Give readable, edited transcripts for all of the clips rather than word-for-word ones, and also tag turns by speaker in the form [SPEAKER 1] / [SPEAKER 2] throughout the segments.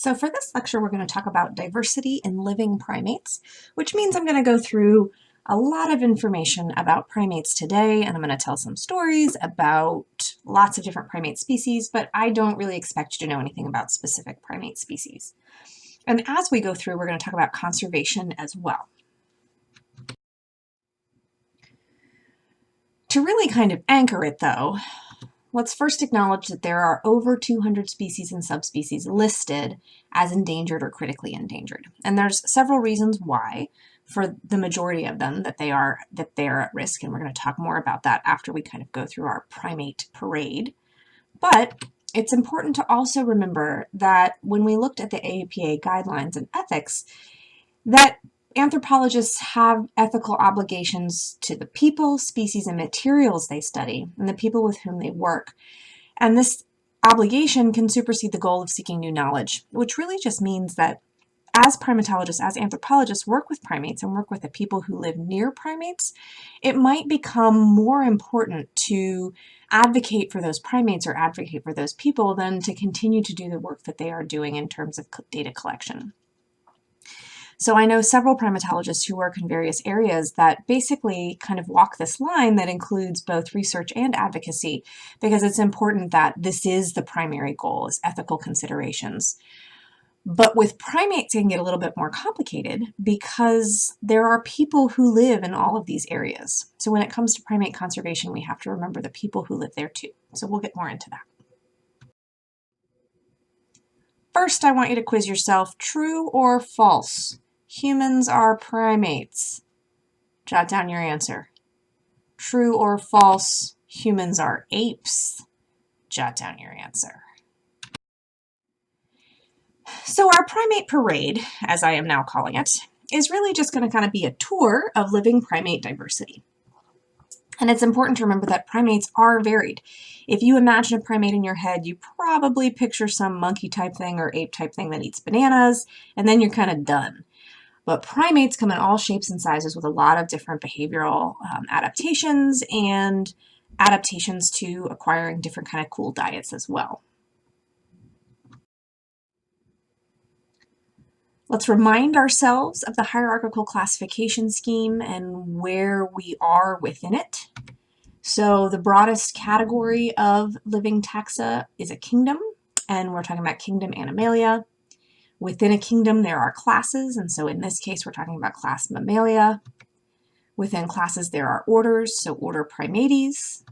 [SPEAKER 1] So for this lecture, we're going to talk about diversity in living primates, which means I'm going to go through a lot of information about primates today, and I'm going to tell some stories about lots of different primate species, but I don't really expect you to know anything about specific primate species. And as we go through, we're going to talk about conservation as well. To really kind of anchor it, though, let's first acknowledge that there are over 200 species and subspecies listed as endangered or critically endangered. And there's several reasons why, for the majority of them, that they are at risk, and we're going to talk more about that after we kind of go through our primate parade. But it's important to also remember that when we looked at the AAPA guidelines and ethics, that anthropologists have ethical obligations to the people, species, and materials they study, and the people with whom they work. And this obligation can supersede the goal of seeking new knowledge, which really just means that as primatologists, as anthropologists work with primates and work with the people who live near primates, it might become more important to advocate for those primates or advocate for those people than to continue to do the work that they are doing in terms of data collection. So I know several primatologists who work in various areas that basically kind of walk this line that includes both research and advocacy, because it's important that this is the primary goal, is ethical considerations. But with primates, it can get a little bit more complicated because there are people who live in all of these areas. So when it comes to primate conservation, we have to remember the people who live there too. So we'll get more into that. First, I want you to quiz yourself, true or false? Humans are primates. Jot down your answer. True or false? Humans are apes. Jot down your answer. So our primate parade, as I am now calling it, is really just going to kind of be a tour of living primate diversity. And it's important to remember that primates are varied. If you imagine a primate in your head, you probably picture some monkey type thing or ape type thing that eats bananas, and then you're kind of done. But primates come in all shapes and sizes with a lot of different behavioral adaptations and adaptations to acquiring different kind of cool diets as well. Let's remind ourselves of the hierarchical classification scheme and where we are within it. So the broadest category of living taxa is a kingdom, and we're talking about kingdom Animalia. Within a kingdom, there are classes, and so in this case, we're talking about class Mammalia. Within classes, there are orders, so order Primates.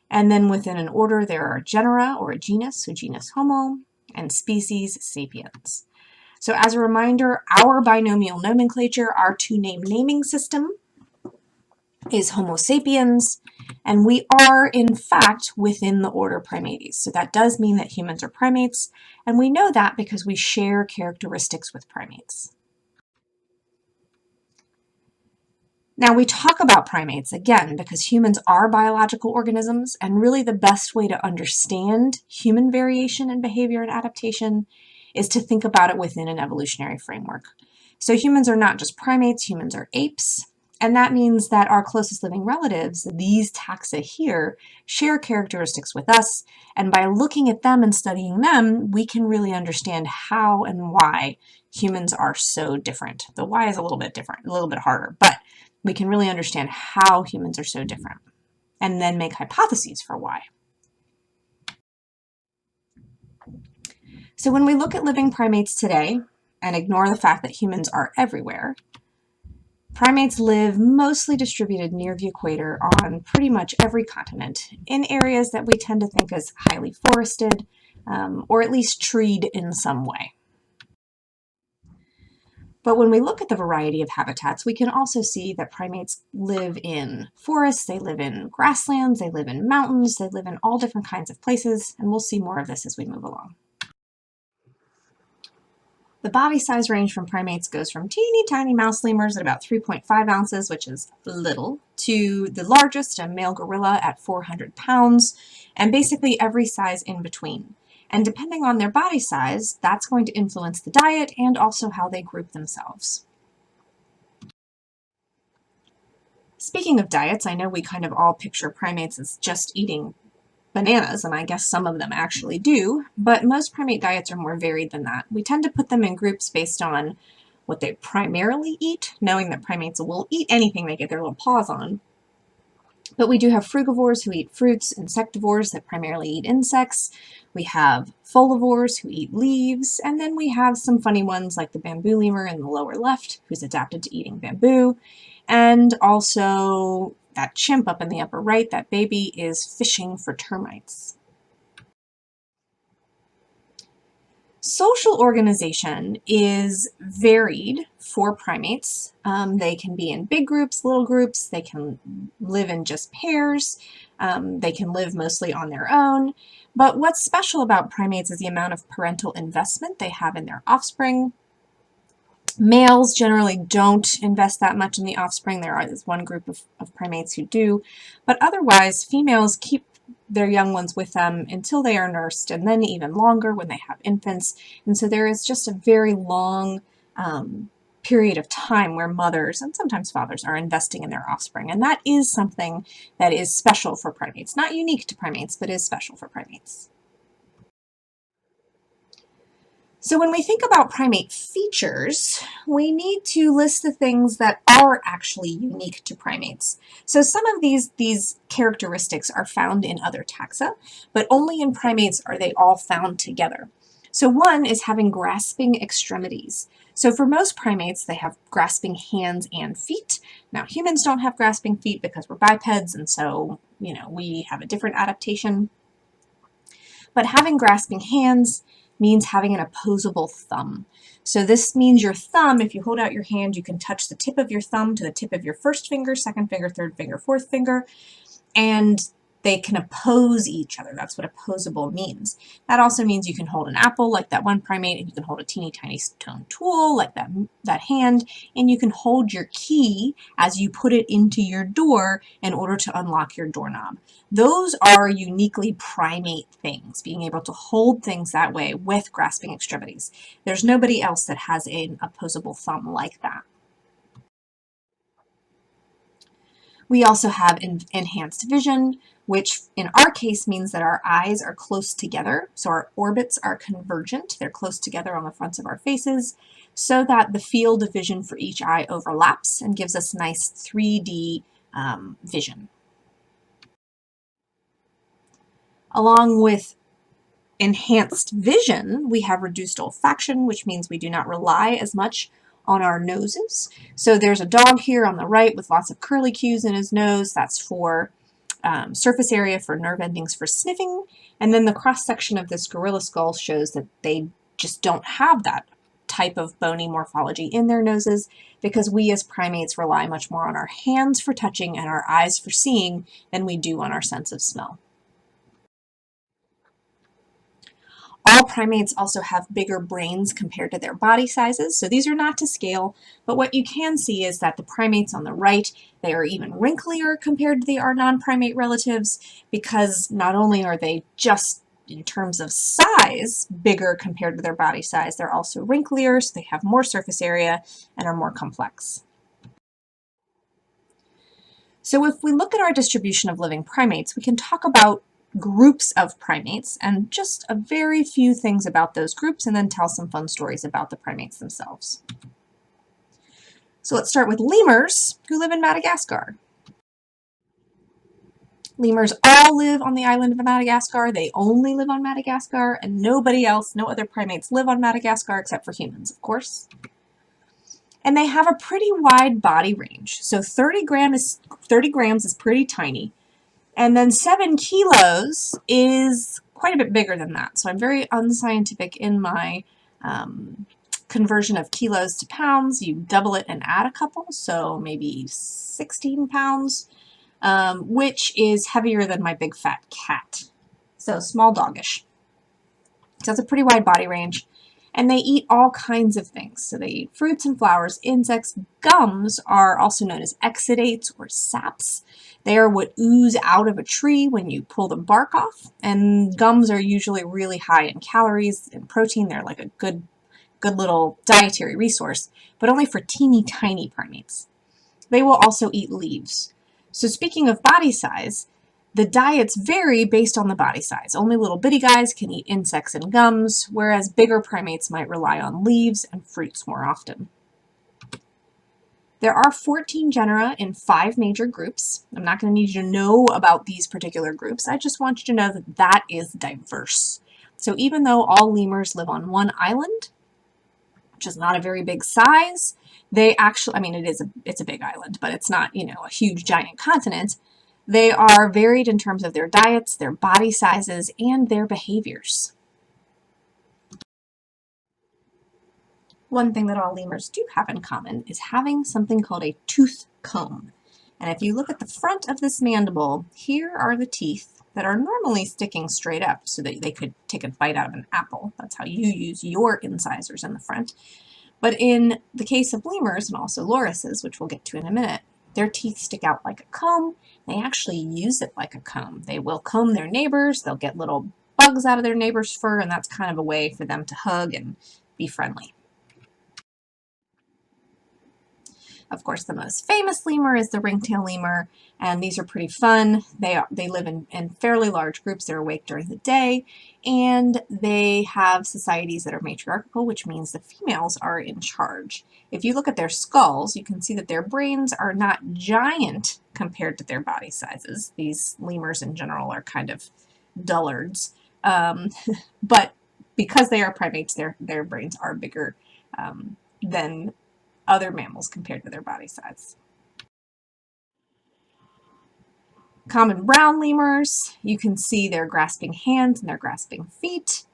[SPEAKER 1] And then within an order, there are genera, or a genus, so genus Homo, and species Sapiens. So as a reminder, our binomial nomenclature, our two-name naming system, is Homo sapiens, and we are, in fact, within the order Primates. So that does mean that humans are primates, and we know that because we share characteristics with primates. Now, we talk about primates, again, because humans are biological organisms, and really the best way to understand human variation in behavior and adaptation is to think about it within an evolutionary framework. So humans are not just primates, humans are apes. And that means that our closest living relatives, these taxa here, share characteristics with us. And by looking at them and studying them, we can really understand how and why humans are so different. The why is a little bit different, a little bit harder, but we can really understand how humans are so different and then make hypotheses for why. So when we look at living primates today and ignore the fact that humans are everywhere, primates live mostly distributed near the equator on pretty much every continent in areas that we tend to think as highly forested or at least treed in some way. But when we look at the variety of habitats, we can also see that primates live in forests, they live in grasslands, they live in mountains, they live in all different kinds of places, and we'll see more of this as we move along. The body size range from primates goes from teeny tiny mouse lemurs at about 3.5 ounces, which is little, to the largest, a male gorilla at 400 pounds, and basically every size in between. And depending on their body size, that's going to influence the diet and also how they group themselves. Speaking of diets, I know we kind of all picture primates as just eating bananas, and I guess some of them actually do, but most primate diets are more varied than that. We tend to put them in groups based on what they primarily eat, knowing that primates will eat anything they get their little paws on. But we do have frugivores who eat fruits, insectivores that primarily eat insects. We have folivores who eat leaves, and then we have some funny ones like the bamboo lemur in the lower left, who's adapted to eating bamboo, and also that chimp up in the upper right, that baby, is fishing for termites. Social organization is varied for primates. They can be in big groups, little groups, they can live in just pairs, they can live mostly on their own. But what's special about primates is the amount of parental investment they have in their offspring. Males generally don't invest that much in the offspring. There is one group of primates who do, but otherwise females keep their young ones with them until they are nursed, and then even longer when they have infants. And so there is just a very long period of time where mothers and sometimes fathers are investing in their offspring, and that is something that is special for primates. Not unique to primates, but is special for primates. So when we think about primate features, we need to list the things that are actually unique to primates. So some of these characteristics are found in other taxa, but only in primates are they all found together. So one is having grasping extremities. So for most primates, they have grasping hands and feet. Now humans don't have grasping feet because we're bipeds, and so, we have a different adaptation. But having grasping hands means having an opposable thumb. So this means your thumb, if you hold out your hand, you can touch the tip of your thumb to the tip of your first finger, second finger, third finger, fourth finger, and they can oppose each other. That's what opposable means. That also means you can hold an apple like that one primate, and you can hold a teeny tiny stone tool like that hand, and you can hold your key as you put it into your door in order to unlock your doorknob. Those are uniquely primate things, being able to hold things that way with grasping extremities. There's nobody else that has an opposable thumb like that. We also have enhanced vision, which in our case means that our eyes are close together. So our orbits are convergent. They're close together on the fronts of our faces so that the field of vision for each eye overlaps and gives us nice 3D vision. Along with enhanced vision, we have reduced olfaction, which means we do not rely as much on our noses. So there's a dog here on the right with lots of curlicues in his nose. That's for surface area for nerve endings for sniffing. And then the cross section of this gorilla skull shows that they just don't have that type of bony morphology in their noses because we as primates rely much more on our hands for touching and our eyes for seeing than we do on our sense of smell. All primates also have bigger brains compared to their body sizes, so these are not to scale, but what you can see is that the primates on the right, they are even wrinklier compared to our non-primate relatives because not only are they just in terms of size bigger compared to their body size, they're also wrinklier, so they have more surface area and are more complex. So if we look at our distribution of living primates, we can talk about groups of primates and just a very few things about those groups and then tell some fun stories about the primates themselves. So let's start with lemurs who live in Madagascar. Lemurs all live on the island of Madagascar. They only live on Madagascar and nobody else, no other primates live on Madagascar except for humans, of course. And they have a pretty wide body range. So 30 grams is pretty tiny. And then 7 kilos is quite a bit bigger than that. So I'm very unscientific in my conversion of kilos to pounds. You double it and add a couple, so maybe 16 pounds, which is heavier than my big fat cat. So small doggish. So it's a pretty wide body range. And they eat all kinds of things. So they eat fruits and flowers, insects. Gums are also known as exudates or saps. They are what ooze out of a tree when you pull the bark off. And gums are usually really high in calories and protein. They're like a good little dietary resource, but only for teeny tiny primates. They will also eat leaves. So speaking of body size, The diets vary based on the body size. Only little bitty guys can eat insects and gums, whereas bigger primates might rely on leaves and fruits more often. There are 14 genera in 5 major groups. I'm not going to need you to know about these particular groups. I just want you to know that that is diverse. So even though all lemurs live on one island, which is not a very big size, they actually, I mean, it's a big island, but it's not, you know, a huge giant continent. They are varied in terms of their diets, their body sizes, and their behaviors. One thing that all lemurs do have in common is having something called a tooth comb. And if you look at the front of this mandible, here are the teeth that are normally sticking straight up so that they could take a bite out of an apple. That's how you use your incisors in the front. But in the case of lemurs and also lorises, which we'll get to in a minute, their teeth stick out like a comb. They actually use it like a comb. They will comb their neighbors, they'll get little bugs out of their neighbor's fur, and that's kind of a way for them to hug and be friendly. Of course, the most famous lemur is the ringtail lemur, and these are pretty fun. They live in fairly large groups. They're awake during the day, and they have societies that are matriarchal, which means the females are in charge. If you look at their skulls, you can see that their brains are not giant compared to their body sizes. These lemurs in general are kind of dullards, but because they are primates, their brains are bigger than other mammals compared to their body size. Common brown lemurs, you can see their grasping hands and their grasping feet.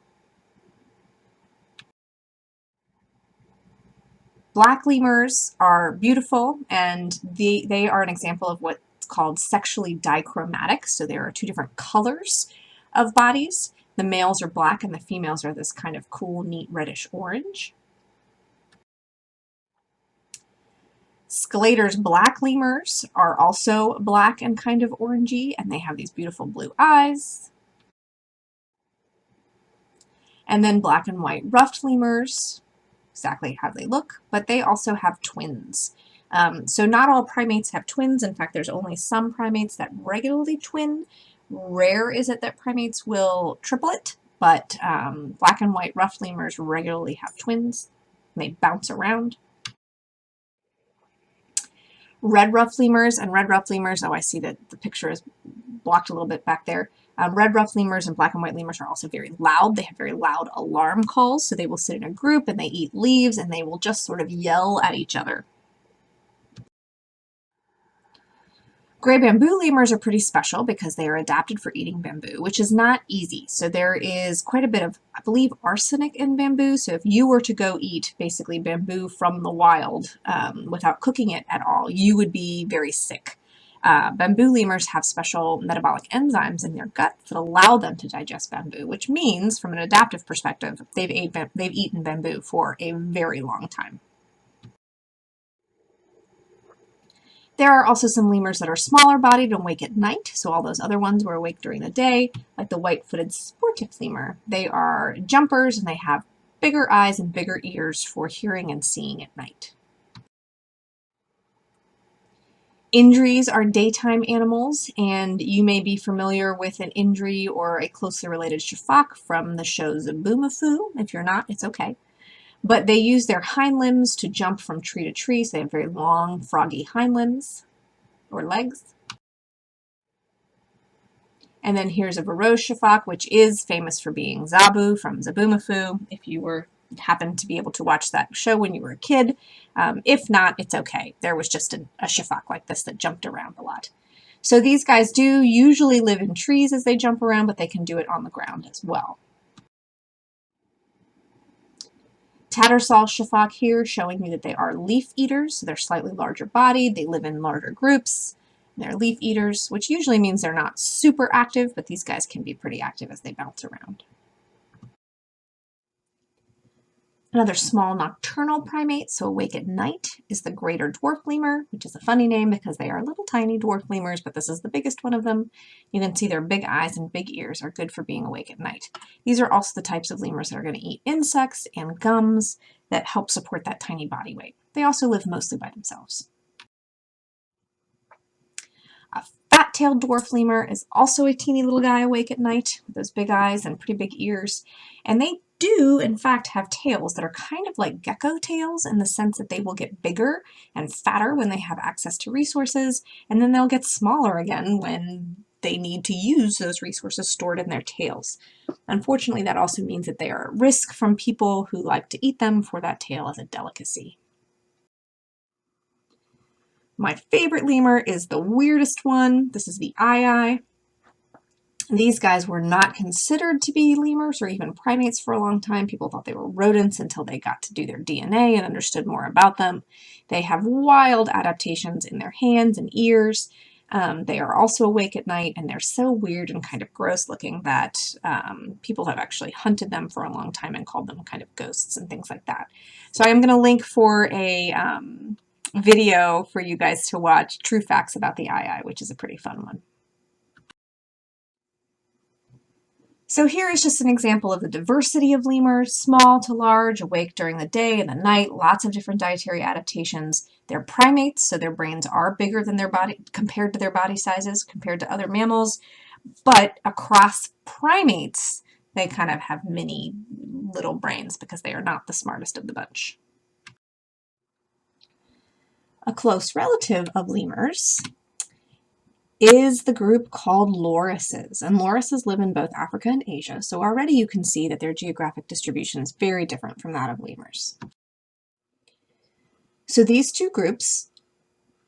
[SPEAKER 1] Black lemurs are beautiful, and they are an example of what's called sexually dichromatic. So there are 2 different colors of bodies. The males are black and the females are this kind of cool, neat reddish orange. Sclater's black lemurs are also black and kind of orangey, and they have these beautiful blue eyes. And then black and white ruffed lemurs, exactly how they look, but they also have twins. So not all primates have twins. In fact, there's only some primates that regularly twin. Rare is it that primates will triplet, but black and white ruffed lemurs regularly have twins. They bounce around. Red ruffed lemurs, oh, I see that the picture is blocked a little bit back there. Red ruffed lemurs and black and white lemurs are also very loud. They have very loud alarm calls, so they will sit in a group and they eat leaves and they will just sort of yell at each other. Gray bamboo lemurs are pretty special because they are adapted for eating bamboo, which is not easy. So there is quite a bit of, I believe, arsenic in bamboo. So if you were to go eat basically bamboo from the wild without cooking it at all, you would be very sick. Bamboo lemurs have special metabolic enzymes in their guts that allow them to digest bamboo, which means, from an adaptive perspective, they've eaten bamboo for a very long time. There are also some lemurs that are smaller bodied and awake at night, so all those other ones were awake during the day, like the white-footed sportive lemur. They are jumpers and they have bigger eyes and bigger ears for hearing and seeing at night. Indries are daytime animals, and you may be familiar with an indri or a closely related shafak from the show Zaboomafoo. If you're not, it's okay. But they use their hind limbs to jump from tree to tree, so they have very long, froggy hind limbs or legs. And then here's a Varroa shafak, which is famous for being Zabu from Zaboomafoo, if you happened to be able to watch that show when you were a kid. If not, it's okay. There was just a shafak like this that jumped around a lot. So these guys do usually live in trees as they jump around, but they can do it on the ground as well. Tattersall shafak here, showing you that they are leaf eaters. So they're slightly larger bodied. They live in larger groups. They're leaf eaters, which usually means they're not super active, but these guys can be pretty active as they bounce around. Another small nocturnal primate, so awake at night, is the greater dwarf lemur, which is a funny name because they are little tiny dwarf lemurs, but this is the biggest one of them. You can see their big eyes and big ears are good for being awake at night. These are also the types of lemurs that are going to eat insects and gums that help support that tiny body weight. They also live mostly by themselves. A fat thick-tailed dwarf lemur is also a teeny little guy awake at night with those big eyes and pretty big ears. And they do, in fact, have tails that are kind of like gecko tails in the sense that they will get bigger and fatter when they have access to resources, and then they'll get smaller again when they need to use those resources stored in their tails. Unfortunately, that also means that they are at risk from people who like to eat them for that tail as a delicacy. My favorite lemur is the weirdest one. This is the eye. These guys were not considered to be lemurs or even primates for a long time. People thought they were rodents until they got to do their DNA and understood more about them. They have wild adaptations in their hands and ears. They are also awake at night, and they're so weird and kind of gross looking that people have actually hunted them for a long time and called them kind of ghosts and things like that. So I am going to link for a video for you guys to watch, True Facts About the Eye, which is a pretty fun one. So here is just an example of the diversity of lemurs, small to large, awake during the day and the night, lots of different dietary adaptations. They're primates, so their brains are bigger than their body, compared to their body sizes, compared to other mammals, but across primates, they kind of have mini little brains because they are not the smartest of the bunch. A close relative of lemurs is the group called lorises, and lorises live in both Africa and Asia, so already you can see that their geographic distribution is very different from that of lemurs. So these two groups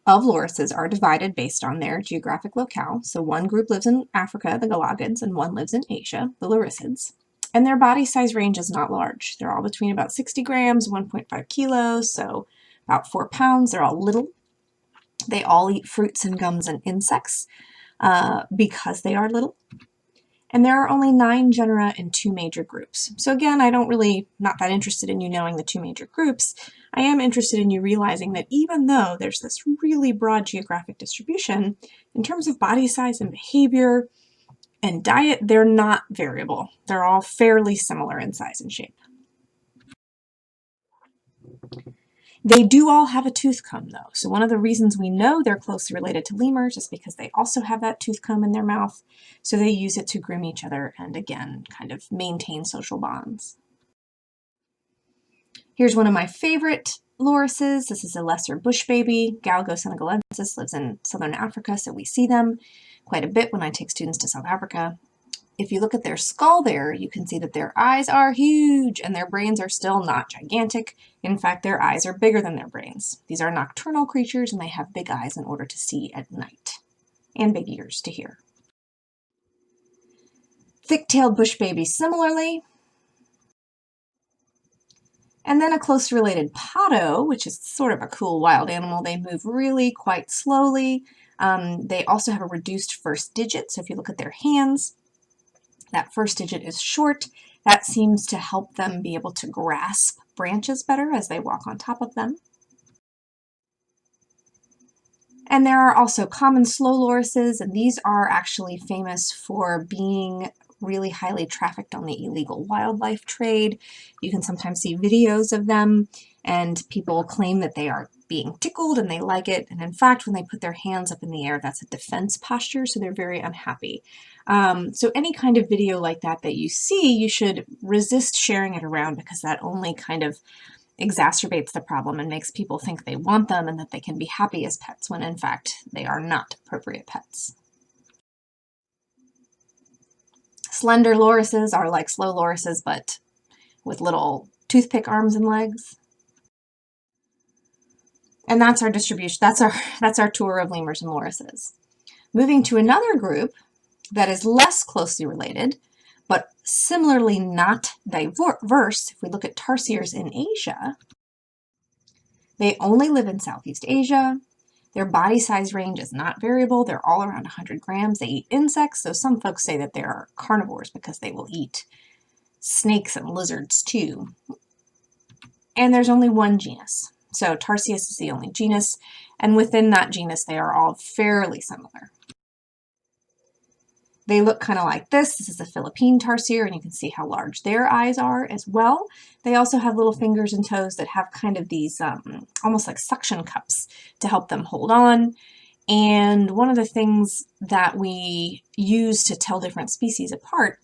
[SPEAKER 1] of lorises are divided based on their geographic locale. So one group lives in Africa, the Galapagos, and one lives in Asia, the lorisids. And their body size range is not large. They're all between about 60 grams, 1.5 kilos, so about 4 pounds. They're all little. They all eat fruits and gums and insects because they are little. And there are only 9 genera and 2 major groups. So again, not that interested in you knowing the 2 major groups. I am interested in you realizing that even though there's this really broad geographic distribution, in terms of body size and behavior and diet, they're not variable. They're all fairly similar in size and shape. They do all have a tooth comb, though. So one of the reasons we know they're closely related to lemurs is because they also have that tooth comb in their mouth. So they use it to groom each other and, again, kind of maintain social bonds. Here's one of my favorite lorises. This is a lesser bush baby. Galgo senegalensis lives in southern Africa, so we see them quite a bit when I take students to South Africa. If you look at their skull there, you can see that their eyes are huge and their brains are still not gigantic. In fact, their eyes are bigger than their brains. These are nocturnal creatures and they have big eyes in order to see at night and big ears to hear. Thick-tailed bush babies similarly. And then a closely related potto, which is sort of a cool wild animal. They move really quite slowly. They also have a reduced first digit. So if you look at their hands, that first digit is short. That seems to help them be able to grasp branches better as they walk on top of them. And there are also common slow lorises, and these are actually famous for being really highly trafficked on the illegal wildlife trade. You can sometimes see videos of them, and people claim that they are being tickled and they like it. And in fact, when they put their hands up in the air, that's a defense posture, so they're very unhappy. So any kind of video like that you see, you should resist sharing it around because that only kind of exacerbates the problem and makes people think they want them and that they can be happy as pets when in fact they are not appropriate pets. Slender lorises are like slow lorises but with little toothpick arms and legs. And that's our distribution. That's our tour of lemurs and lorises. Moving to another group that is less closely related, but similarly not diverse. If we look at tarsiers in Asia, they only live in Southeast Asia. Their body size range is not variable. They're all around 100 grams. They eat insects, so some folks say that they're carnivores because they will eat snakes and lizards too. And there's only one genus. So Tarsius is the only genus, and within that genus they are all fairly similar. They look kind of like this. This is a Philippine tarsier, and you can see how large their eyes are as well. They also have little fingers and toes that have kind of these almost like suction cups to help them hold on. And one of the things that we use to tell different species apart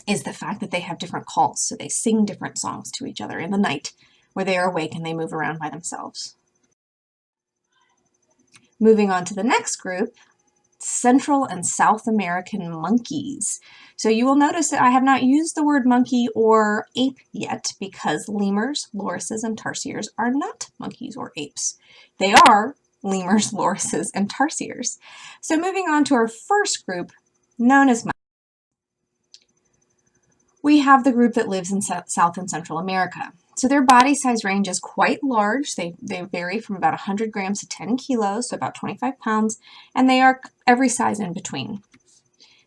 [SPEAKER 1] is the fact that they have different calls. So they sing different songs to each other in the night where they are awake and they move around by themselves. Moving on to the next group, Central and South American monkeys. So you will notice that I have not used the word monkey or ape yet because lemurs, lorises, and tarsiers are not monkeys or apes. They are lemurs, lorises, and tarsiers. So moving on to our first group, known as monkeys, we have the group that lives in South and Central America. So their body size range is quite large. They vary from about 100 grams to 10 kilos, so about 25 pounds, and they are every size in between.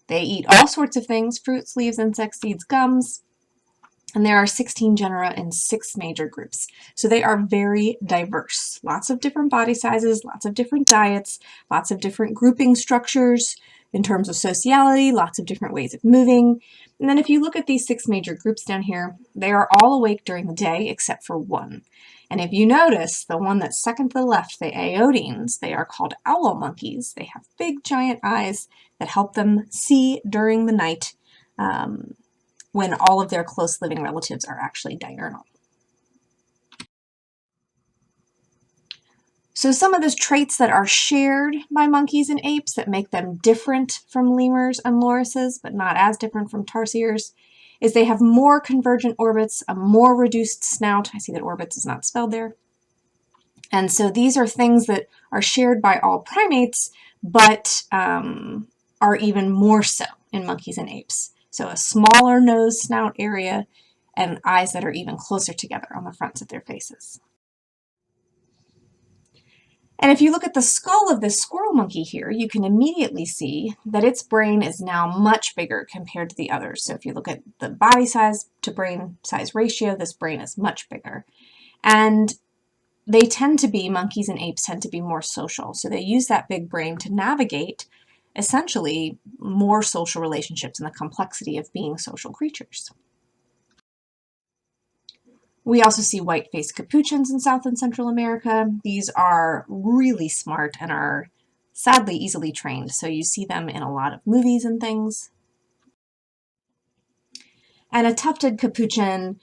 [SPEAKER 1] They eat all sorts of things: fruits, leaves, insects, seeds, gums, and there are 16 genera in 6 major groups. So they are very diverse. Lots of different body sizes, lots of different diets, lots of different grouping structures in terms of sociality, lots of different ways of moving. And then if you look at these 6 major groups down here, they are all awake during the day except for one. And if you notice, the one that's second to the left, the Aodines, they are called owl monkeys. They have big giant eyes that help them see during the night when all of their close living relatives are actually diurnal. So some of those traits that are shared by monkeys and apes that make them different from lemurs and lorises, but not as different from tarsiers, is they have more convergent orbits, a more reduced snout. I see that orbits is not spelled there. And so these are things that are shared by all primates, but are even more so in monkeys and apes. So a smaller nose snout area and eyes that are even closer together on the fronts of their faces. And if you look at the skull of this squirrel monkey here, you can immediately see that its brain is now much bigger compared to the others. So if you look at the body size to brain size ratio, this brain is much bigger. And they tend to be, monkeys and apes tend to be more social. So they use that big brain to navigate essentially more social relationships and the complexity of being social creatures. We also see white-faced capuchins in South and Central America. These are really smart and are sadly easily trained, so you see them in a lot of movies and things. And a tufted capuchin,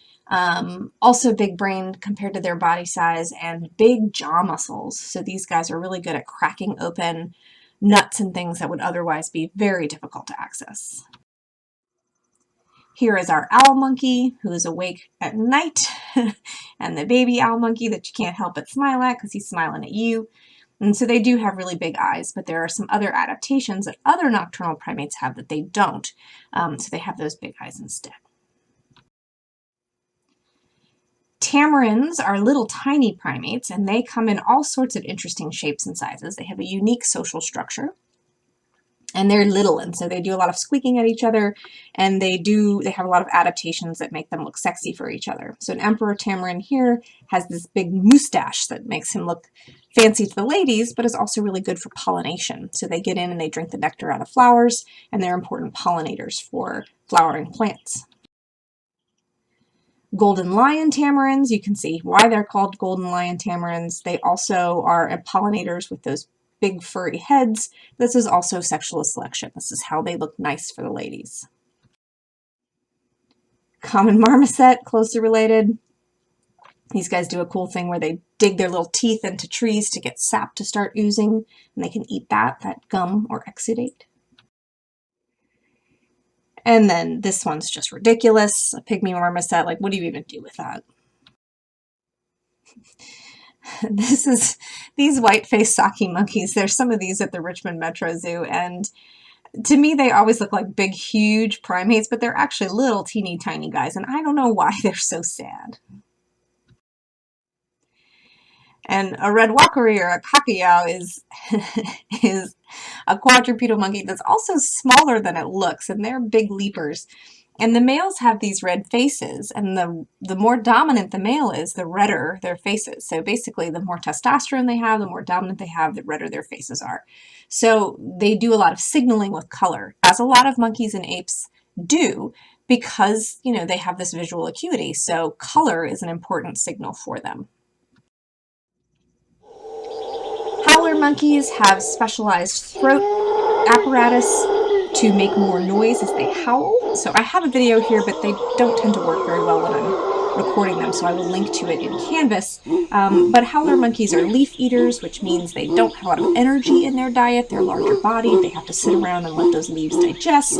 [SPEAKER 1] also big brain compared to their body size, and big jaw muscles. So these guys are really good at cracking open nuts and things that would otherwise be very difficult to access. Here is our owl monkey, who is awake at night, and the baby owl monkey that you can't help but smile at because he's smiling at you. And so they do have really big eyes, but there are some other adaptations that other nocturnal primates have that they don't. So they have those big eyes instead. Tamarins are little tiny primates, and they come in all sorts of interesting shapes and sizes. They have a unique social structure. And they're little, and so they do a lot of squeaking at each other, and they have a lot of adaptations that make them look sexy for each other. So an emperor tamarin here has this big mustache that makes him look fancy to the ladies, but is also really good for pollination. So they get in and they drink the nectar out of flowers, and they're important pollinators for flowering plants. Golden lion tamarins, you can see why they're called golden lion tamarins. They also are pollinators with those big furry heads. This is also sexual selection. This is how they look nice for the ladies. Common marmoset, closely related. These guys do a cool thing where they dig their little teeth into trees to get sap to start oozing, and they can eat that gum or exudate. And then this one's just ridiculous. A pygmy marmoset, like what do you even do with that? These white-faced Saki monkeys. There's some of these at the Richmond Metro Zoo, and to me they always look like big, huge primates, but they're actually little, teeny, tiny guys, and I don't know why they're so sad. And a red walkery or a cacayao is a quadrupedal monkey that's also smaller than it looks, and they're big leapers. And the males have these red faces, and the more dominant the male is, the redder their faces. So basically, the more testosterone they have, the more dominant they have, the redder their faces are. So they do a lot of signaling with color, as a lot of monkeys and apes do, because, you know, they have this visual acuity. So color is an important signal for them. Howler monkeys have specialized throat apparatus to make more noise as they howl. So I have a video here, but they don't tend to work very well when I'm recording them, so I will link to it in Canvas. But howler monkeys are leaf eaters, which means they don't have a lot of energy in their diet. They're larger bodied. They have to sit around and let those leaves digest.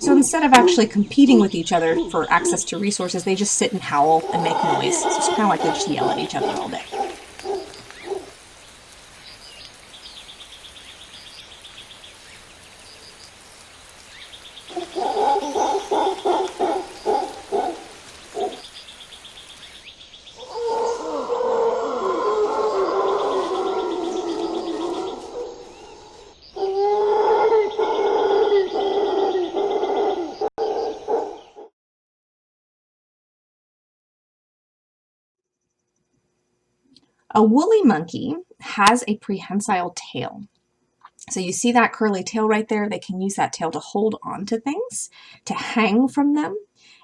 [SPEAKER 1] So instead of actually competing with each other for access to resources, they just sit and howl and make noise. So it's kind of like they just yell at each other all day. A woolly monkey has a prehensile tail. So you see that curly tail right there? They can use that tail to hold on to things, to hang from them.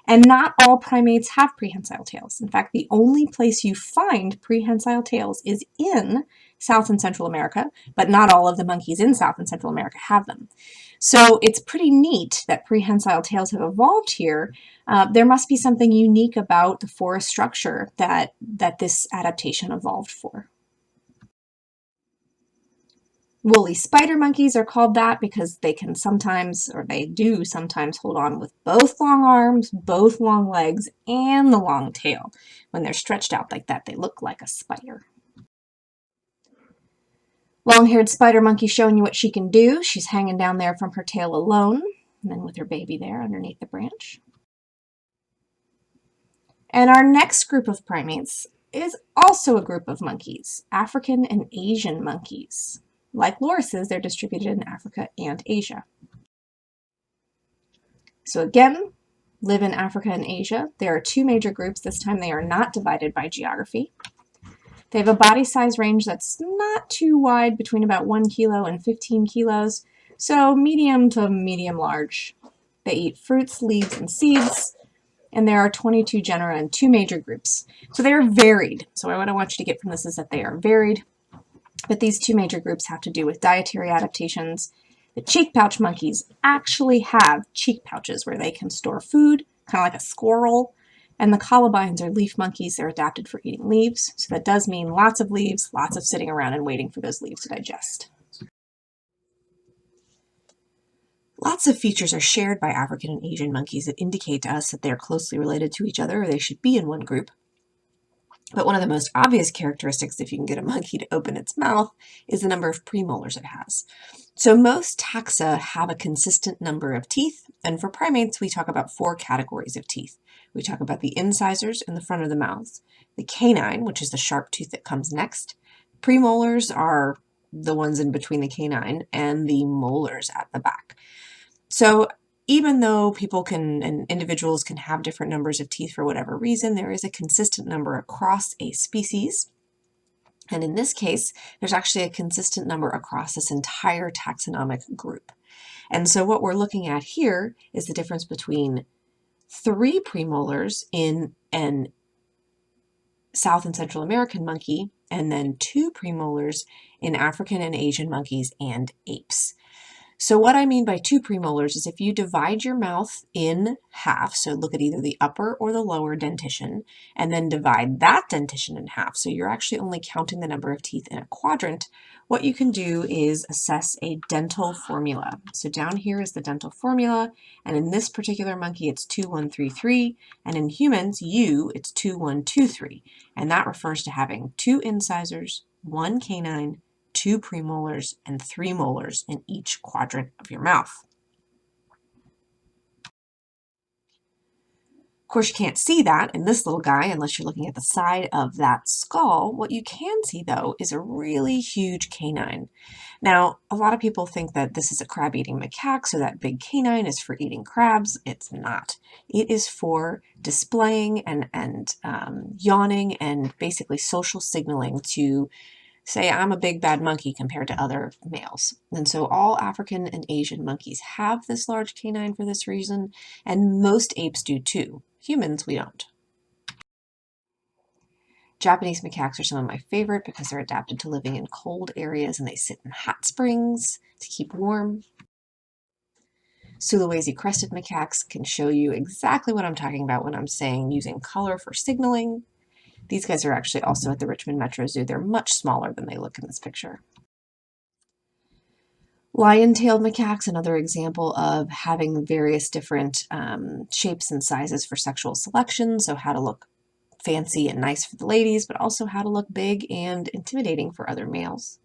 [SPEAKER 1] And not all primates have prehensile tails. In fact, the only place you find prehensile tails is in South and Central America, but not all of the monkeys in South and Central America have them. So it's pretty neat that prehensile tails have evolved here. There must be something unique about the forest structure that this adaptation evolved for. Woolly spider monkeys are called that because they can sometimes, or they do sometimes, hold on with both long arms, both long legs, and the long tail. When they're stretched out like that, they look like a spider. Long-haired spider monkey showing you what she can do. She's hanging down there from her tail alone, and then with her baby there underneath the branch. And our next group of primates is also a group of monkeys, African and Asian monkeys. Like lorises, they're distributed in Africa and Asia. So again, live in Africa and Asia. There are two major groups. This time they are not divided by geography. They have a body size range that's not too wide, between about 1 kilo and 15 kilos, so medium to medium large. They eat fruits, leaves, and seeds, and there are 22 genera and two major groups. So they are varied. So what I want you to get from this is that they are varied, but these two major groups have to do with dietary adaptations. The cheek pouch monkeys actually have cheek pouches where they can store food, kind of like a squirrel. And the colobines are leaf monkeys. They're adapted for eating leaves. So that does mean lots of leaves, lots of sitting around and waiting for those leaves to digest. Lots of features are shared by African and Asian monkeys that indicate to us that they're closely related to each other, or they should be in one group. But one of the most obvious characteristics, if you can get a monkey to open its mouth, is the number of premolars it has. So most taxa have a consistent number of teeth, and for primates we talk about 4 categories of teeth. We talk about the incisors in the front of the mouth, the canine, which is the sharp tooth that comes next. Premolars are the ones in between the canine, and the molars at the back. So even though people can and individuals can have different numbers of teeth for whatever reason, there is a consistent number across a species. And in this case, there's actually a consistent number across this entire taxonomic group. And so what we're looking at here is the difference between 3 premolars in an South and Central American monkey, and then 2 premolars in African and Asian monkeys and apes. So what I mean by 2 premolars is if you divide your mouth in half, so look at either the upper or the lower dentition, and then divide that dentition in half, so you're actually only counting the number of teeth in a quadrant, what you can do is assess a dental formula. So down here is the dental formula, and in this particular monkey it's 2133, and in humans, it's 2123, and that refers to having 2 incisors, 1 canine, 2 premolars, and 3 molars in each quadrant of your mouth. Of course, you can't see that in this little guy unless you're looking at the side of that skull. What you can see, though, is a really huge canine. Now, a lot of people think that this is a crab-eating macaque, so that big canine is for eating crabs. It's not. It is for displaying and yawning and basically social signaling to say, I'm a big bad monkey compared to other males. And so all African and Asian monkeys have this large canine for this reason, and most apes do too. Humans, we don't. Japanese macaques are some of my favorite because they're adapted to living in cold areas and they sit in hot springs to keep warm. Sulawesi crested macaques can show you exactly what I'm talking about when I'm saying using color for signaling. These guys are actually also at the Richmond Metro Zoo. They're much smaller than they look in this picture. Lion-tailed macaques, another example of having various different shapes and sizes for sexual selection, so how to look fancy and nice for the ladies, but also how to look big and intimidating for other males.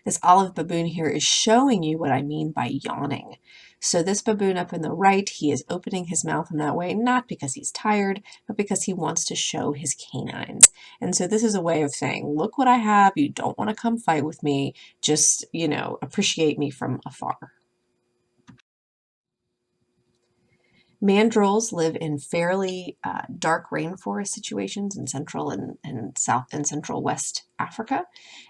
[SPEAKER 1] This olive baboon here is showing you what I mean by yawning. So this baboon up in the right, he is opening his mouth in that way, not because he's tired, but because he wants to show his canines. And so this is a way of saying, look what I have, you don't want to come fight with me, just, appreciate me from afar. Mandrills live in fairly dark rainforest situations in Central and South and Central West Africa,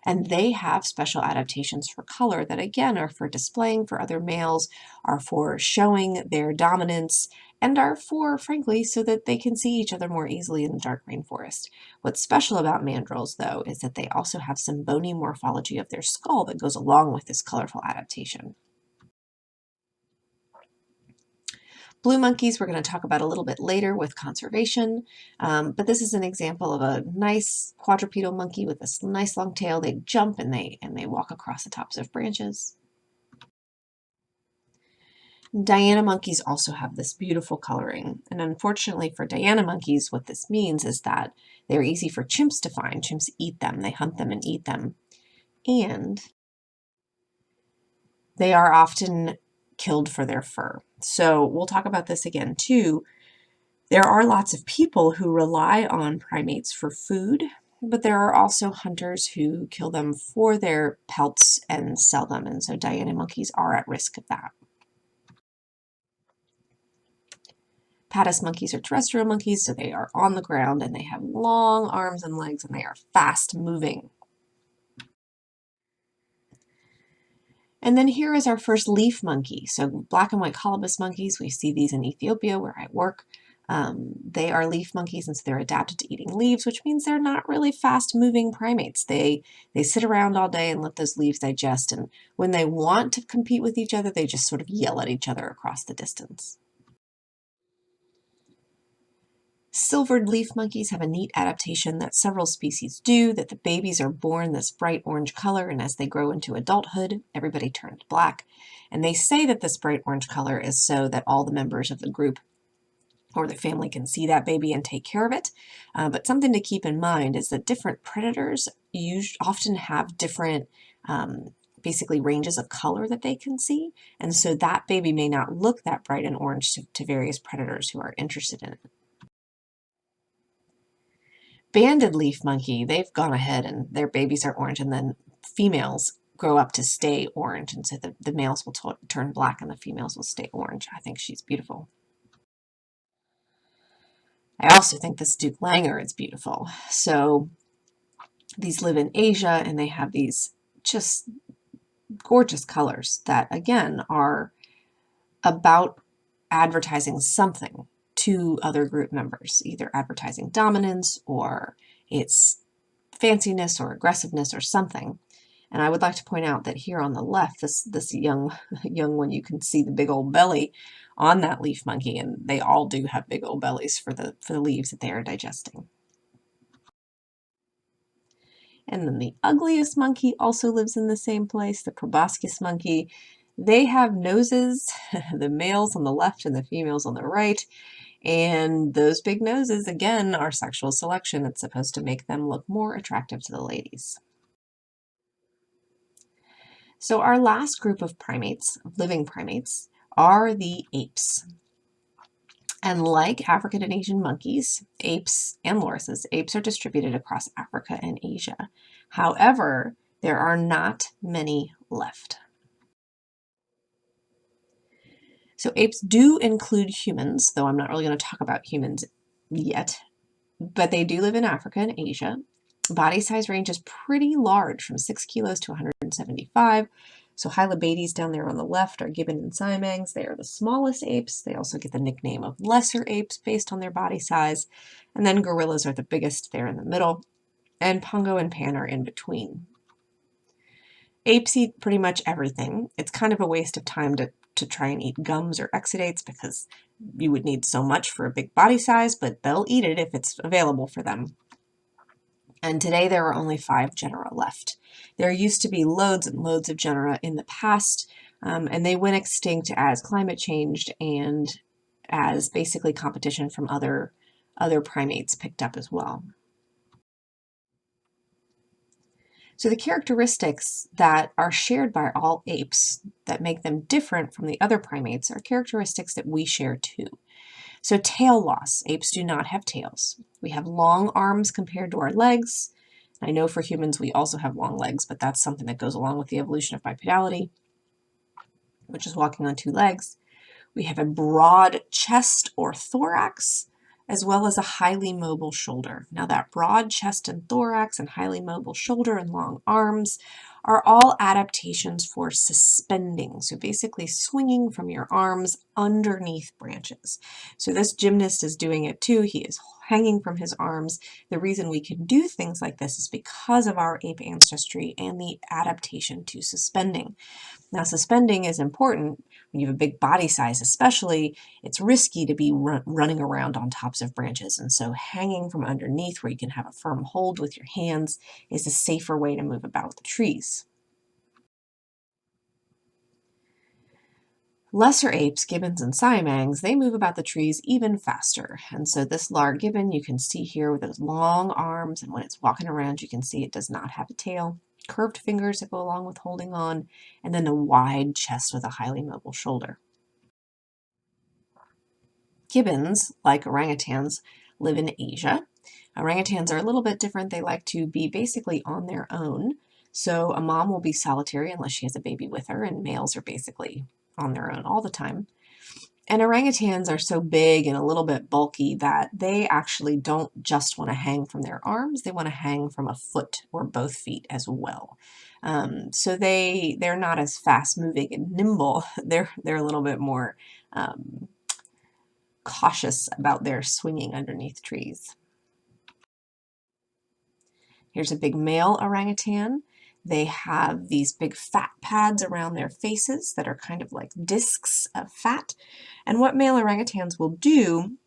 [SPEAKER 1] and they have special adaptations for color that again are for displaying for other males, are for showing their dominance, and are for, frankly, so that they can see each other more easily in the dark rainforest. What's special about mandrills, though, is that they also have some bony morphology of their skull that goes along with this colorful adaptation. Blue monkeys we're going to talk about a little bit later with conservation, but this is an example of a nice quadrupedal monkey with this nice long tail. They jump and they walk across the tops of branches. Diana monkeys also have this beautiful coloring, and unfortunately for Diana monkeys, what this means is that they're easy for chimps to find. Chimps eat them, they hunt them and eat them, and they are often killed for their fur. So we'll talk about this again too. There are lots of people who rely on primates for food, but there are also hunters who kill them for their pelts and sell them, and so Diana monkeys are at risk of that. Patas monkeys are terrestrial monkeys, so they are on the ground and they have long arms and legs and they are fast moving. And then here is our first leaf monkey. So black and white colobus monkeys, we see these in Ethiopia where I work. They are leaf monkeys, and so they're adapted to eating leaves, which means they're not really fast-moving primates. They sit around all day and let those leaves digest, and when they want to compete with each other, they just sort of yell at each other across the distance. Silvered leaf monkeys have a neat adaptation that several species do, that the babies are born this bright orange color, and as they grow into adulthood, everybody turns black. And they say that this bright orange color is so that all the members of the group or the family can see that baby and take care of it. But something to keep in mind is that different predators often have different basically ranges of color that they can see. And so that baby may not look that bright and orange to various predators who are interested in it. Banded leaf monkey, they've gone ahead and their babies are orange, and then females grow up to stay orange. And so the males will turn black and the females will stay orange. I think she's beautiful. I also think this Duke Langer is beautiful. So these live in Asia and they have these just gorgeous colors that again are about advertising something to other group members, either advertising dominance or its fanciness or aggressiveness or something. And I would like to point out that here on the left, this young one, you can see the big old belly on that leaf monkey, and they all do have big old bellies for the leaves that they are digesting. And then the ugliest monkey also lives in the same place, the proboscis monkey. They have noses, the males on the left and the females on the right. And those big noses, again, are sexual selection. It's supposed to make them look more attractive to the ladies. So our last group of primates, living primates, are the apes. And like African and Asian monkeys, apes and lorises, apes are distributed across Africa and Asia. However, there are not many left. So apes do include humans, though I'm not really going to talk about humans yet, but they do live in Africa and Asia. Body size range is pretty large, from 6 kilos to 175. So hylobates down there on the left are gibbon and siamangs. They are the smallest apes. They also get the nickname of lesser apes based on their body size. And then gorillas are the biggest. They're in the middle. And pongo and pan are in between. Apes eat pretty much everything. It's kind of a waste of time to try and eat gums or exudates because you would need so much for a big body size, but they'll eat it if it's available for them. And today there are only 5 genera left. There used to be loads and loads of genera in the past, and they went extinct as climate changed and as basically competition from other primates picked up as well. So the characteristics that are shared by all apes that make them different from the other primates are characteristics that we share too. So tail loss. Apes do not have tails. We have long arms compared to our legs. I know for humans we also have long legs, but that's something that goes along with the evolution of bipedality, which is walking on 2 legs. We have a broad chest or thorax, as well as a highly mobile shoulder. Now that broad chest and thorax and highly mobile shoulder and long arms are all adaptations for suspending. So basically swinging from your arms underneath branches. So this gymnast is doing it too. He is hanging from his arms. The reason we can do things like this is because of our ape ancestry and the adaptation to suspending. Now, suspending is important when you have a big body size, especially. It's risky to be running around on tops of branches, and so hanging from underneath where you can have a firm hold with your hands is a safer way to move about the trees. Lesser apes, gibbons and siamangs, they move about the trees even faster. And so this large gibbon you can see here with those long arms, and when it's walking around you can see it does not have a tail. Curved fingers that go along with holding on, and then a wide chest with a highly mobile shoulder. Gibbons, like orangutans, live in Asia. Orangutans are a little bit different. They like to be basically on their own. So a mom will be solitary unless she has a baby with her, and males are basically on their own all the time. And orangutans are so big and a little bit bulky that they actually don't just want to hang from their arms, they want to hang from a foot or both feet as well. So they're not as fast moving and nimble. They're a little bit more cautious about their swinging underneath trees. Here's a big male orangutan. They have these big fat pads around their faces that are kind of like discs of fat. And what male orangutans will do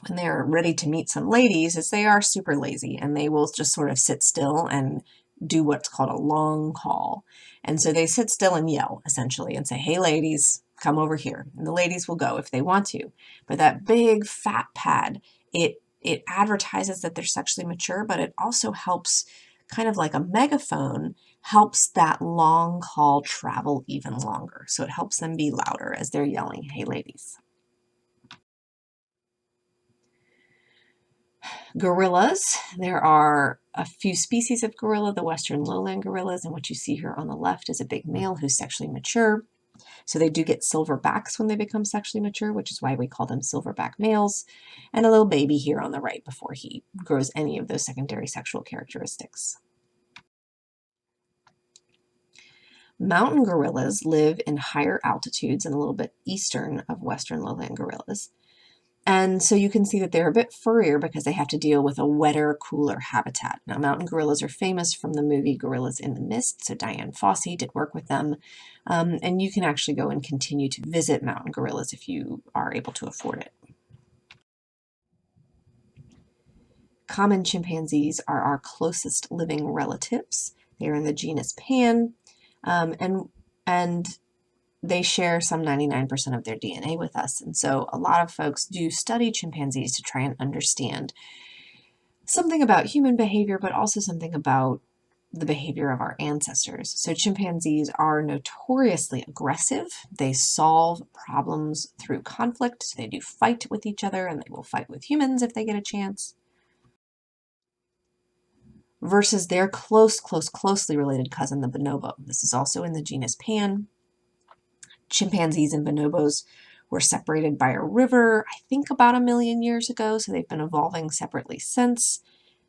[SPEAKER 1] when they're ready to meet some ladies is they are super lazy, and they will just sort of sit still and do what's called a long call. And so they sit still and yell, essentially, and say, "Hey ladies, come over here." And the ladies will go if they want to. But that big fat pad, it advertises that they're sexually mature, but it also helps, kind of like a megaphone, helps that long call travel even longer. So it helps them be louder as they're yelling, "Hey ladies." Gorillas. There are a few species of gorilla, the western lowland gorillas, and what you see here on the left is a big male who's sexually mature. So they do get silver backs when they become sexually mature, which is why we call them silverback males, and a little baby here on the right before he grows any of those secondary sexual characteristics. Mountain gorillas live in higher altitudes and a little bit eastern of western lowland gorillas. And so you can see that they're a bit furrier because they have to deal with a wetter, cooler habitat. Now, mountain gorillas are famous from the movie Gorillas in the Mist, so Diane Fossey did work with them. And you can actually go and continue to visit mountain gorillas if you are able to afford it. Common chimpanzees are our closest living relatives. They are in the genus Pan, and they share some 99% of their DNA with us. And so a lot of folks do study chimpanzees to try and understand something about human behavior, but also something about the behavior of our ancestors. So chimpanzees are notoriously aggressive. They solve problems through conflict. So they do fight with each other, and they will fight with humans if they get a chance. Versus their closely related cousin, the bonobo. This is also in the genus Pan. Chimpanzees and bonobos were separated by a river, I think about 1 million years ago, so they've been evolving separately since.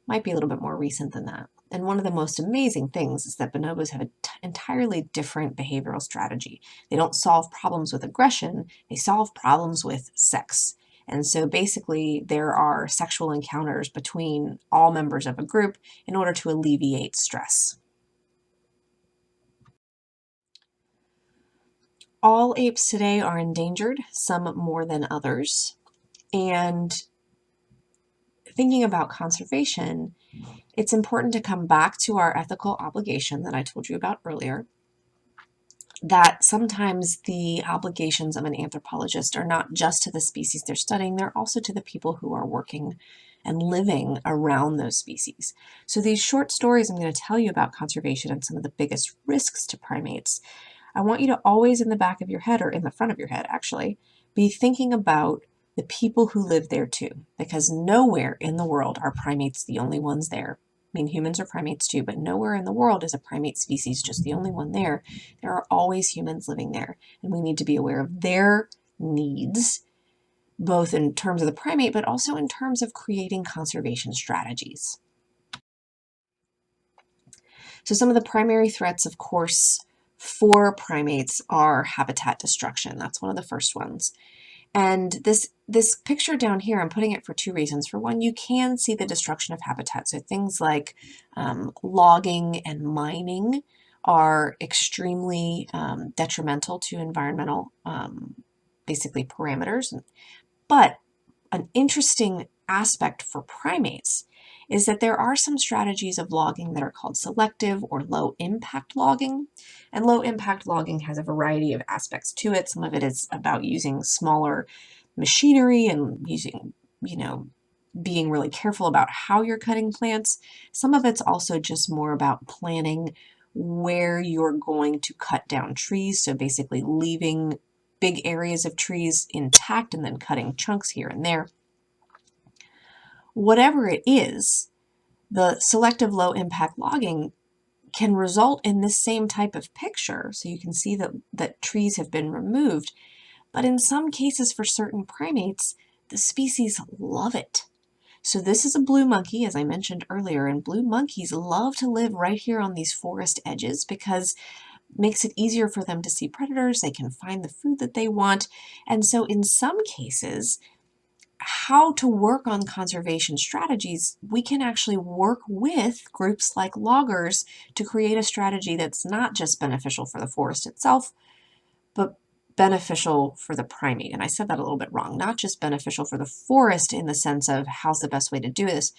[SPEAKER 1] Might be a little bit more recent than that. And one of the most amazing things is that bonobos have an entirely different behavioral strategy. They don't solve problems with aggression, they solve problems with sex. And so basically, there are sexual encounters between all members of a group in order to alleviate stress. All apes today are endangered, some more than others. And thinking about conservation, it's important to come back to our ethical obligation that I told you about earlier, that sometimes the obligations of an anthropologist are not just to the species they're studying, they're also to the people who are working and living around those species. So these short stories I'm going to tell you about conservation and some of the biggest risks to primates, I want you to always in the back of your head, or in the front of your head actually, be thinking about the people who live there too, because nowhere in the world are primates the only ones there. I mean, humans are primates too, but nowhere in the world is a primate species just the only one there. There are always humans living there, and we need to be aware of their needs, both in terms of the primate, but also in terms of creating conservation strategies. So some of the primary threats, of course, for primates are habitat destruction. That's one of the first ones. And this picture down here, I'm putting it for two reasons. For one, you can see the destruction of habitat. So things like logging and mining are extremely detrimental to environmental, basically, parameters. But an interesting aspect for primates is that there are some strategies of logging that are called selective or low impact logging. And low impact logging has a variety of aspects to it. Some of it is about using smaller machinery and using, being really careful about how you're cutting plants. Some of it's also just more about planning where you're going to cut down trees. So basically leaving big areas of trees intact and then cutting chunks here and there. Whatever it is, the selective low impact logging can result in this same type of picture. So you can see that trees have been removed, but in some cases for certain primates, the species love it. So this is a blue monkey, as I mentioned earlier, and blue monkeys love to live right here on these forest edges because it makes it easier for them to see predators, they can find the food that they want, and so in some cases, how to work on conservation strategies, we can actually work with groups like loggers to create a strategy that's not just beneficial for the forest itself, but beneficial for the primate. And I said that a little bit wrong. Not just beneficial for the forest in the sense of how's the best way to do this,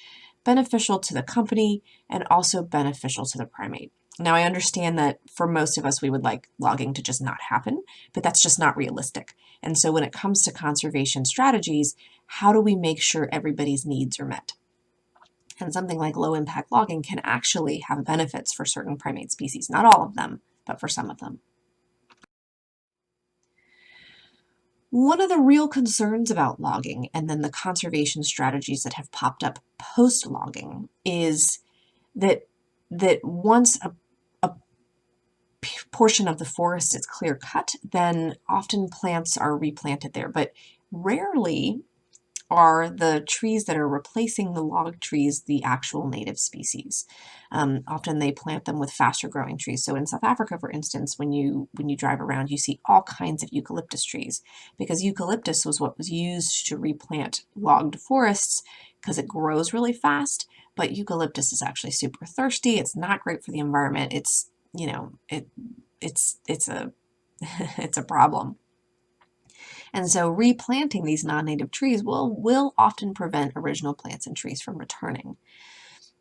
[SPEAKER 1] beneficial to the company and also beneficial to the primate. Now, I understand that for most of us, we would like logging to just not happen, but that's just not realistic. And so when it comes to conservation strategies, how do we make sure everybody's needs are met? And something like low impact logging can actually have benefits for certain primate species, not all of them, but for some of them. One of the real concerns about logging and then the conservation strategies that have popped up post-logging is that once a portion of the forest is clear cut, then often plants are replanted there, but rarely are the trees that are replacing the log trees the actual native species. Often they plant them with faster growing trees. So in South Africa, for instance, when you drive around, you see all kinds of eucalyptus trees because eucalyptus was what was used to replant logged forests because it grows really fast. But eucalyptus is actually super thirsty. It's not great for the environment. It's it's a it's a problem. And so replanting these non-native trees will often prevent original plants and trees from returning.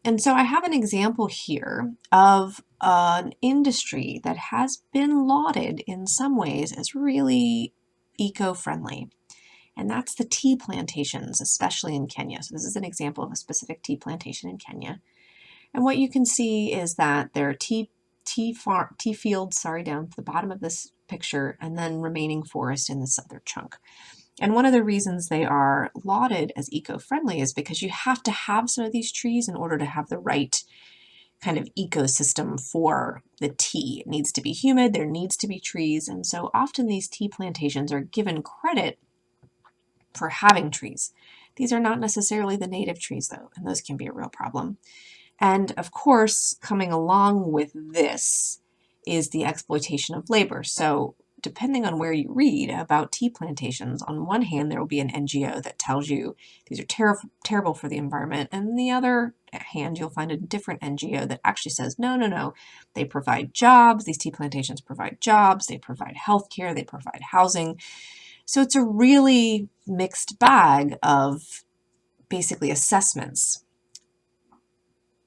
[SPEAKER 1] And so I have an example here of an industry that has been lauded in some ways as really eco-friendly. And that's the tea plantations, especially in Kenya. So this is an example of a specific tea plantation in Kenya. And what you can see is that there are tea fields, down to the bottom of this picture, and then remaining forest in this other chunk. And one of the reasons they are lauded as eco-friendly is because you have to have some of these trees in order to have the right kind of ecosystem for the tea. It needs to be humid, there needs to be trees, and so often these tea plantations are given credit for having trees. These are not necessarily the native trees though, and those can be a real problem. And of course, coming along with this is the exploitation of labor. So depending on where you read about tea plantations, on one hand, there will be an NGO that tells you these are terrible for the environment. And on the other hand, you'll find a different NGO that actually says, no, no, no, they provide jobs. These tea plantations provide jobs. They provide healthcare. They provide housing. So it's a really mixed bag of basically assessments.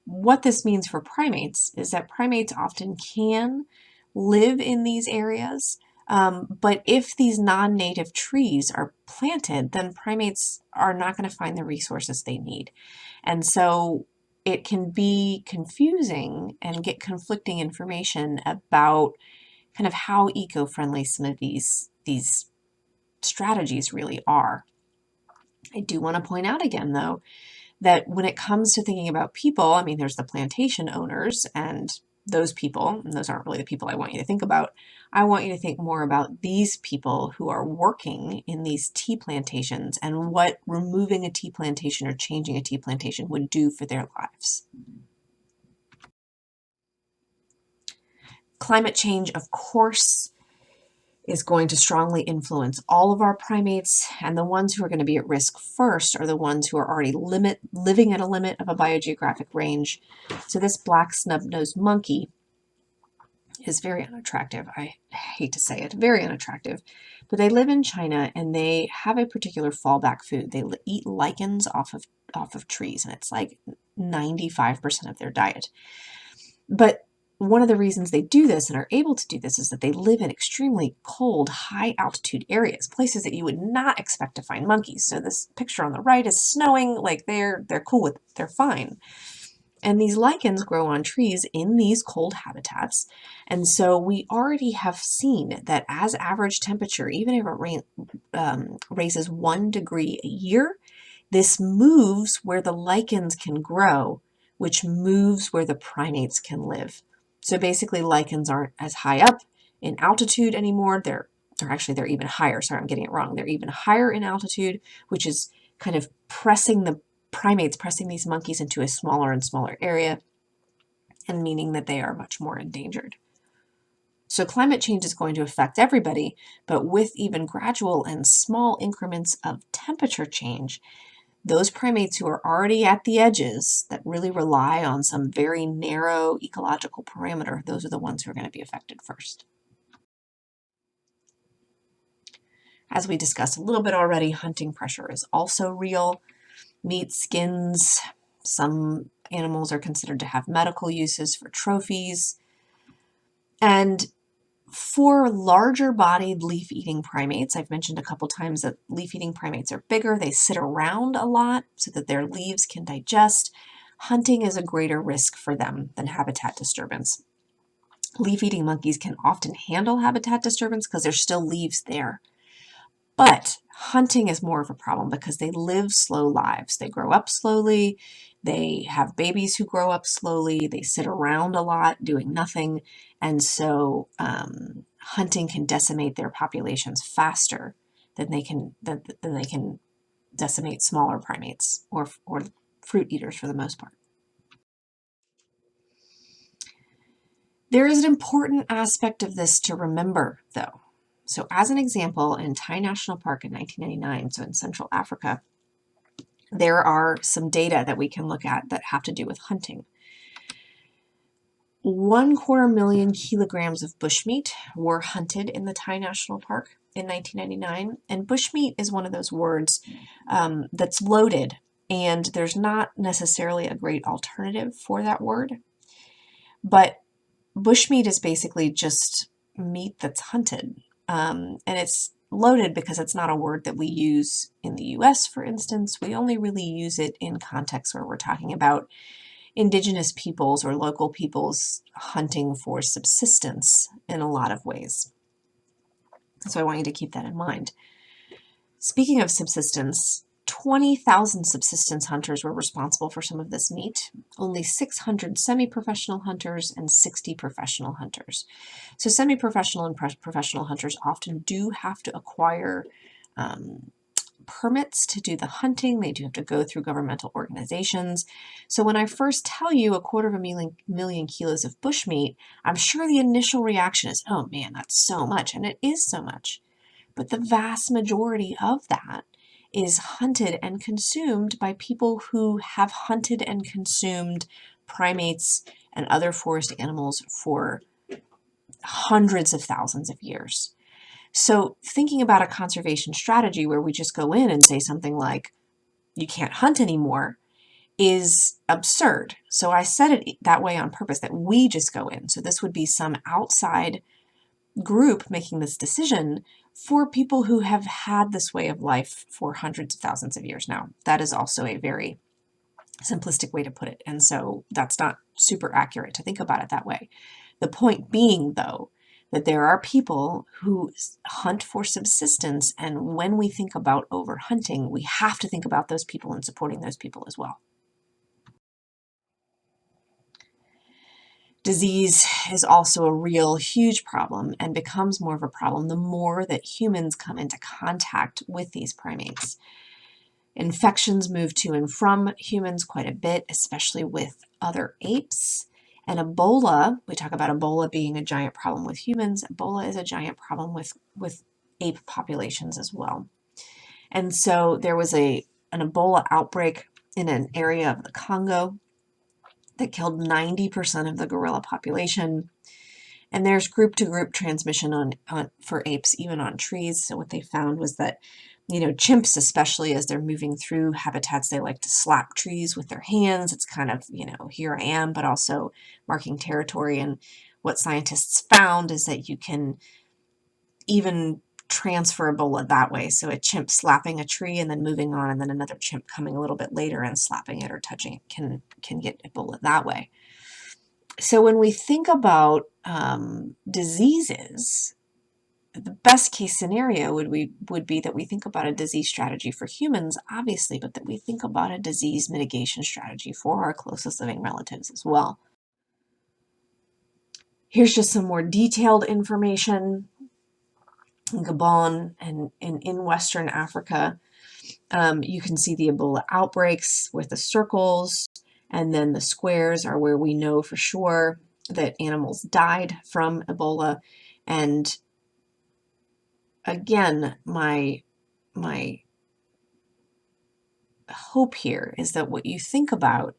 [SPEAKER 1] What this means for primates is that primates often can live in these areas, but if these non-native trees are planted, then primates are not going to find the resources they need. And so it can be confusing and get conflicting information about kind of how eco-friendly some of these strategies really are. I do want to point out again, though, that when it comes to thinking about people, I mean, there's the plantation owners and those people, and those aren't really the people I want you to think about. I want you to think more about these people who are working in these tea plantations and what removing a tea plantation or changing a tea plantation would do for their lives. Climate change, of course, is going to strongly influence all of our primates, and the ones who are going to be at risk first are the ones who are already living at a limit of a biogeographic range. So this black snub-nosed monkey is very unattractive. I hate to say it, very unattractive. But they live in China and they have a particular fallback food. They eat lichens off of trees, and it's like 95% of their diet. But one of the reasons they do this and are able to do this is that they live in extremely cold, high altitude areas, places that you would not expect to find monkeys. So this picture on the right is snowing, like they're cool with, they're fine. And these lichens grow on trees in these cold habitats. And so we already have seen that as average temperature, even if it raises 1 degree a year, this moves where the lichens can grow, which moves where the primates can live. So basically lichens aren't as high up in altitude anymore. They're even higher. Sorry, I'm getting it wrong. They're even higher in altitude, which is kind of pressing these monkeys into a smaller and smaller area, and meaning that they are much more endangered. So climate change is going to affect everybody, but with even gradual and small increments of temperature change, those primates who are already at the edges that really rely on some very narrow ecological parameter, those are the ones who are going to be affected first. As we discussed a little bit already, hunting pressure is also real. Meat, skins, some animals are considered to have medical uses for trophies. And for larger bodied leaf-eating primates, I've mentioned a couple times that leaf-eating primates are bigger. They sit around a lot so that their leaves can digest. Hunting is a greater risk for them than habitat disturbance. Leaf-eating monkeys can often handle habitat disturbance because there's still leaves there. But hunting is more of a problem because they live slow lives. They grow up slowly. They have babies who grow up slowly. They sit around a lot doing nothing. And so hunting can decimate their populations faster than they can decimate smaller primates or fruit eaters for the most part. There is an important aspect of this to remember, though. So as an example, in Tai National Park in 1999, so in Central Africa, there are some data that we can look at that have to do with hunting. 250,000 kilograms of bushmeat were hunted in the Tai National Park in 1999. And bushmeat is one of those words that's loaded, and there's not necessarily a great alternative for that word. But bushmeat is basically just meat that's hunted. And it's loaded because it's not a word that we use in the US, for instance. We only really use it in contexts where we're talking about indigenous peoples or local peoples hunting for subsistence in a lot of ways. So I want you to keep that in mind. Speaking of subsistence, 20,000 subsistence hunters were responsible for some of this meat, only 600 semi-professional hunters and 60 professional hunters. So semi-professional and professional hunters often do have to acquire permits to do the hunting. They do have to go through governmental organizations. So when I first tell you 250,000 kilos of bushmeat, I'm sure the initial reaction is, oh man, that's so much. And it is so much. But the vast majority of that is hunted and consumed by people who have hunted and consumed primates and other forest animals for hundreds of thousands of years. So thinking about a conservation strategy where we just go in and say something like, you can't hunt anymore, is absurd. So I said it that way on purpose, that we just go in. So this would be some outside group making this decision for people who have had this way of life for hundreds of thousands of years now. That is also a very simplistic way to put it. And so that's not super accurate to think about it that way. The point being, though, that there are people who hunt for subsistence, and when we think about overhunting, we have to think about those people and supporting those people as well. Disease is also a real huge problem and becomes more of a problem the more that humans come into contact with these primates. Infections move to and from humans quite a bit, especially with other apes. And Ebola, we talk about Ebola being a giant problem with humans. Ebola is a giant problem with ape populations as well. And so there was an Ebola outbreak in an area of the Congo that killed 90% of the gorilla population. And there's group-to-group transmission for apes, even on trees. So what they found was that, chimps, especially as they're moving through habitats, they like to slap trees with their hands. It's kind of, here I am, but also marking territory. And what scientists found is that you can even transfer Ebola that way. So a chimp slapping a tree and then moving on, and then another chimp coming a little bit later and slapping it or touching it can get Ebola that way. So when we think about diseases, the best case scenario would be that we think about a disease strategy for humans, obviously, but that we think about a disease mitigation strategy for our closest living relatives as well. Here's just some more detailed information. In Gabon and in Western Africa, you can see the Ebola outbreaks with the circles, and then the squares are where we know for sure that animals died from Ebola. And again, my hope here is that what you think about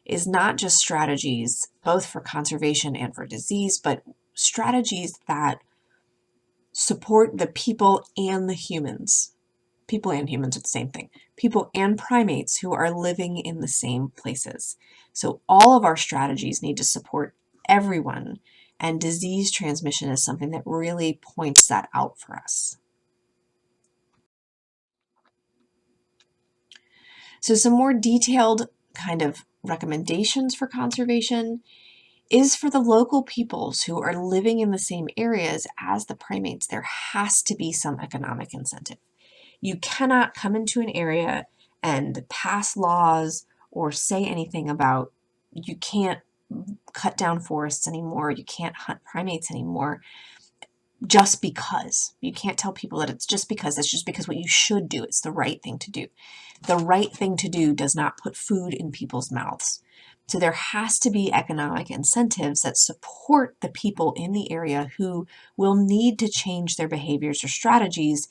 [SPEAKER 1] is not just strategies both for conservation and for disease, but strategies that support the people and the humans. People and humans are the same thing. People and primates who are living in the same places. So all of our strategies need to support everyone, and disease transmission is something that really points that out for us. So some more detailed kind of recommendations for conservation is for the local peoples who are living in the same areas as the primates. There has to be some economic incentive. You cannot come into an area and pass laws or say anything about you can't cut down forests anymore, you can't hunt primates anymore, just because. You can't tell people that it's just because what you should do. It's the right thing to do. The right thing to do does not put food in people's mouths. So there has to be economic incentives that support the people in the area who will need to change their behaviors or strategies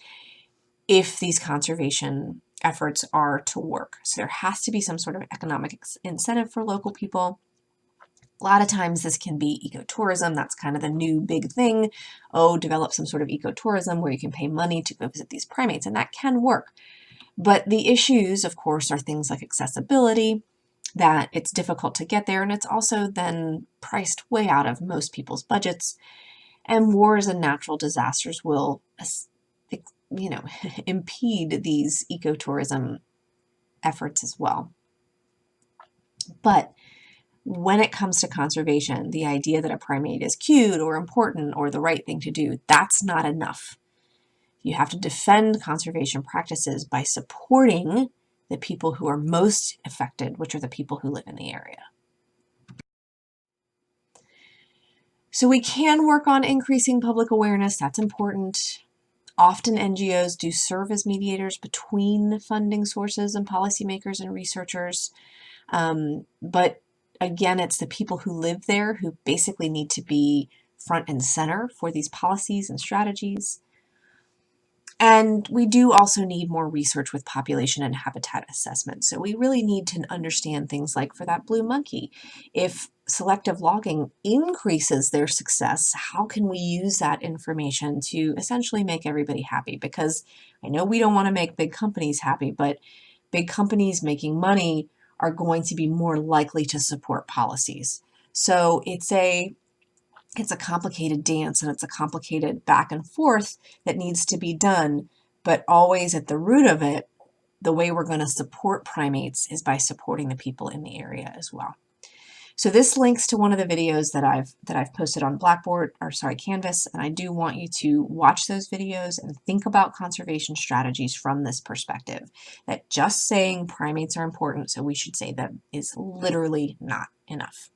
[SPEAKER 1] if these conservation efforts are to work. So there has to be some sort of economic incentive for local people. A lot of times this can be ecotourism. That's kind of the new big thing. Oh, develop some sort of ecotourism where you can pay money to go visit these primates, and that can work. But the issues, of course, are things like accessibility, that it's difficult to get there, and it's also then priced way out of most people's budgets. And wars and natural disasters will, impede these ecotourism efforts as well. But when it comes to conservation, the idea that a primate is cute or important or the right thing to do, that's not enough. You have to defend conservation practices by supporting the people who are most affected, which are the people who live in the area. So we can work on increasing public awareness. That's important. Often NGOs do serve as mediators between funding sources and policymakers and researchers, but again, it's the people who live there who basically need to be front and center for these policies and strategies. And we do also need more research with population and habitat assessment. So we really need to understand things like for that blue monkey, if selective logging increases their success, how can we use that information to essentially make everybody happy? Because I know we don't want to make big companies happy, but big companies making money are going to be more likely to support policies. So it's a complicated dance and it's a complicated back and forth that needs to be done, but always at the root of it, the way we're going to support primates is by supporting the people in the area as well. So this links to one of the videos that I've posted on Canvas, and I do want you to watch those videos and think about conservation strategies from this perspective, that just saying primates are important, so we should say them, is literally not enough.